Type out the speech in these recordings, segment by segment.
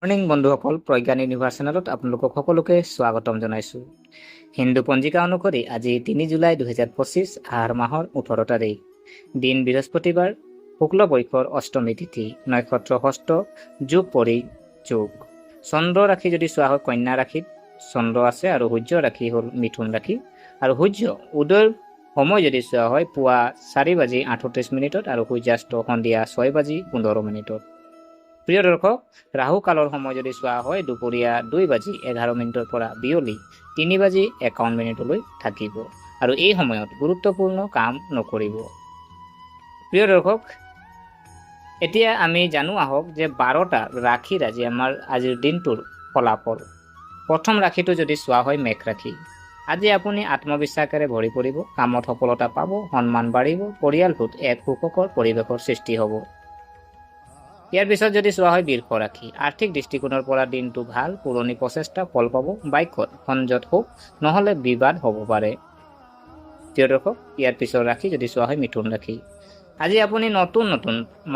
Morning বন্ধুসকল, Pragyan universe চেনেলত আপোনালোকক সকলোকে স্বাগতম জনাইছোঁ। হিন্দু পঞ্জিকা অনুসৰি আজি 3 জুলাই 2025 আহাৰ মাহৰ 18 তাৰিখ, দিন বৃহস্পতিবাৰ, শুক্লপক্ষৰ অষ্টমী তিথি, নক্ষত্ৰ হস্ত, যোগ পৰি যোগ। চন্দ্ৰ ৰাশি যদি চোৱা হয় কন্যা ৰাশিত চন্দ্ৰ আছে আৰু সূৰ্য ৰাশি হ'ল মিথুন ৰাশি। আৰু সূৰ্য উদয়ৰ সময় যদি চোৱা হয় পুৱা 4:38 আৰু সূৰ্যাস্ত সন্ধিয়া 6:15। প্ৰিয় দৰ্শক, ৰাহু কালৰ সময় যদি চোৱা হয় দুপৰীয়া 2:11 পৰা বিয়লি 3:51 থাকিব আৰু এই সময়ত গুৰুত্বপূৰ্ণ কাম নকৰিব। প্ৰিয় দৰ্শক, এতিয়া আমি জানো আহক যে 12টা ৰাশিৰ আজি আমাৰ আজিৰ দিনটোৰ ফলাফল। প্ৰথম ৰাশিটো যদি চোৱা হয় মেঘ ৰাশি। আজি আপুনি আত্মবিশ্বাসেৰে ভৰি পৰিব, কামত সফলতা পাব, সন্মান বাঢ়িব, পৰিয়ালটোত এক সুখকৰ পৰিৱেশৰ সৃষ্টি হ'ব। ইয়াৰ পিছত যদি চোৱা হয় বৃষ ৰাশি। আৰ্থিক দৃষ্টিকোণৰ পৰা দিনটো ভাল, পুৰণি প্ৰচেষ্টা ফল পাব, বাক্যত সংযত হওক নহ'লে বিবাদ হ'ব পাৰে। প্ৰিয় দৰ্শক, ইয়াৰ পিছৰ ৰাশি যদি চোৱা হয় মিথুন ৰাশি। আজি আপুনি নতুন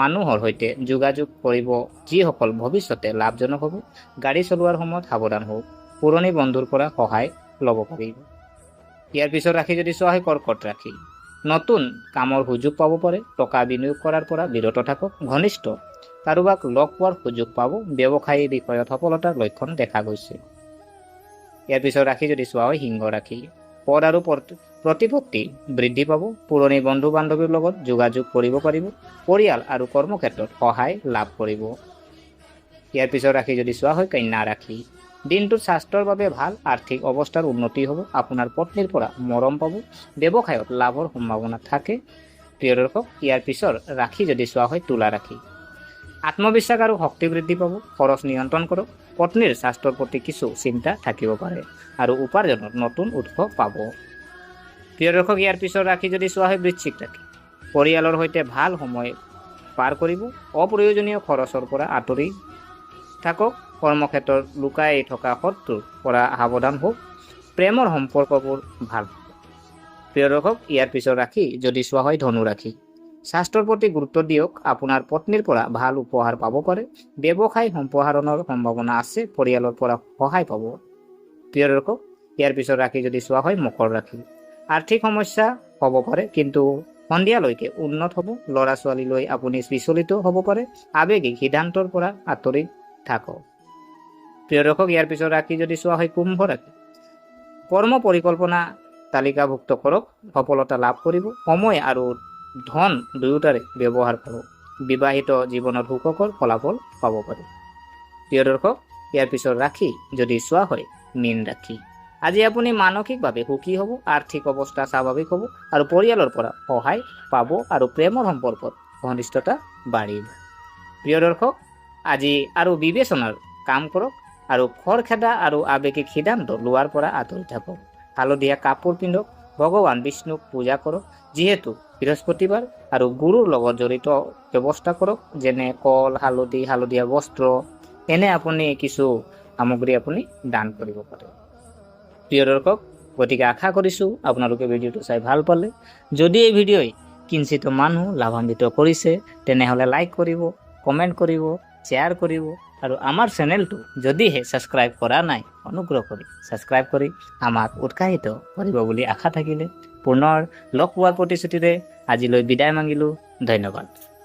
মানুহৰ সৈতে যোগাযোগ কৰিব, যিসকল ভৱিষ্যতে লাভজনক হ'ব। গাড়ী চলোৱাৰ সময়ত সাৱধান হওক, পুৰণি বন্ধুৰ পৰা সহায় ল'ব পাৰিব। ইয়াৰ পিছৰ ৰাশি যদি চোৱা হয় কৰ্কট ৰাশি। নতুন কামৰ সুযোগ পাব পাৰে, টকা বিনিয়োগ কৰাৰ পৰা বিৰত থাকক, ঘনিষ্ঠ কাৰোবাক লগ পোৱাৰ সুযোগ পাব, ব্যৱসায়ী বিষয়ত সফলতাৰ লক্ষণ দেখা গৈছে। ইয়াৰ পিছৰ ৰাশি যদি চোৱা হয় সিংহ ৰাশি। পদ আৰু প্ৰতিপত্তি বৃদ্ধি পাব, পুৰণি বন্ধু বান্ধৱীৰ লগত যোগাযোগ কৰিব পাৰিব, পৰিয়াল আৰু কৰ্মক্ষেত্ৰত সহায় লাভ কৰিব। ইয়াৰ পিছৰ ৰাশি যদি চোৱা হয় কন্যা ৰাশি। দিনটোত স্বাস্থ্যৰ বাবে ভাল, আৰ্থিক অৱস্থাৰ উন্নতি হ'ব, আপোনাৰ পত্নীৰ পৰা মৰম পাব, ব্যৱসায়ত লাভৰ সম্ভাৱনা থাকে। প্ৰিয় দৰ্শক, ইয়াৰ পিছৰ ৰাশি যদি চোৱা হয় তুলা ৰাশি। আত্মবিশ্বাস আৰু শক্তি বৃদ্ধি পাব, খৰচ নিয়ন্ত্ৰণ কৰক, পত্নীৰ স্বাস্থ্যৰ প্ৰতি কিছু চিন্তা থাকিব পাৰে আৰু উপাৰ্জনৰ নতুন উৎস পাব। প্ৰিয় দৰ্শক, ইয়াৰ পিছৰ ৰাশি যদি চোৱা হয় বৃশ্চিক ৰাশি। পৰিয়ালৰ সৈতে ভাল সময় পাৰ কৰিব, অপ্ৰয়োজনীয় খৰচৰ পৰা আঁতৰি থাকক, কৰ্মক্ষেত্ৰত লুকাই থকা শত্ৰুৰ পৰা সাৱধান হওক, প্ৰেমৰ সম্পৰ্কবোৰ ভাল হ'ব। প্ৰিয় দৰ্শক, ইয়াৰ পিছৰ ৰাশি যদি চোৱা হয় ধনু ৰাশি। স্বাস্থ্যৰ প্ৰতি গুৰুত্ব দিয়ক, আপোনাৰ পত্নীৰ পৰা ভাল উপহাৰ পাব পাৰে, ব্যৱসায় সম্প্ৰসাৰণৰ সম্ভাৱনা আছে, পৰিয়ালৰ পৰা সহায় পাব। প্ৰিয় দৰ্শক, ইয়াৰ পিছৰ ৰাশি যদি চোৱা হয় মকৰ ৰাশি। আৰ্থিক সমস্যা হ'ব পাৰে কিন্তু সন্ধিয়ালৈকে উন্নত হ'ব, ল'ৰা ছোৱালীলৈ আপুনি বিচলিত হ'ব পাৰে, আৱেগিক সিদ্ধান্তৰ পৰা আঁতৰি থাকক। প্ৰিয় দৰ্শক, ইয়াৰ পিছৰ ৰাশি যদি চোৱা হয় কুম্ভ ৰাশি। কৰ্ম পৰিকল্পনা তালিকাভুক্ত কৰক, সফলতা লাভ কৰিব, সময় আৰু ধন দুয়োটাৰে ব্যৱহাৰ কৰক, বিবাহিত জীৱনত সুখকৰ ফলাফল পাব পাৰে। প্ৰিয় দৰ্শক, ইয়াৰ পিছৰ ৰাশি যদি চোৱা হয় মীন ৰাশি। আজি আপুনি মানসিকভাৱে সুখী হ'ব, আৰ্থিক অৱস্থা স্বাভাৱিক হ'ব আৰু পৰিয়ালৰ পৰা সহায় পাব আৰু প্ৰেমৰ সম্পৰ্কত ঘনিষ্ঠতা বাঢ়িব। প্ৰিয় দৰ্শক, আজি আৰু বিবেচনাৰ কাম কৰক আৰু খৰখেদা আৰু আৱেগিক সিদ্ধান্ত লোৱাৰ পৰা আঁতৰি থাকক। হালধীয়া কাপোৰ পিন্ধক, ভগৱান বিষ্ণুক পূজা কৰক, যিহেতু বৃহস্পতিবাৰ, আৰু গুৰুৰ লগত জড়িত ব্যৱস্থা কৰক, যেনে কল, হালধীয়া বস্ত্ৰ, এনে আপুনি কিছু সামগ্ৰী আপুনি দান কৰিব পাৰে। প্ৰিয় দৰ্শক, গতিকে আশা কৰিছোঁ আপোনালোকে ভিডিঅ'টো চাই ভাল পালে। যদি এই ভিডিঅ'ই কিঞ্চিত মানুহ লাভান্বিত কৰিছে তেনেহ'লে লাইক কৰিব, কমেণ্ট কৰিব, শ্বেয়াৰ কৰিব আৰু আমাৰ চেনেলটো যদিহে ছাবস্ক্ৰাইব কৰা নাই অনুগ্ৰহ কৰি ছাবস্ক্ৰাইব কৰি আমাক উৎসাহিত কৰিব বুলি আশা থাকিলে পুনৰ লগ পোৱাৰ প্ৰতিশ্ৰুতিৰে আজিলৈ বিদায় মাগিলোঁ। ধন্যবাদ।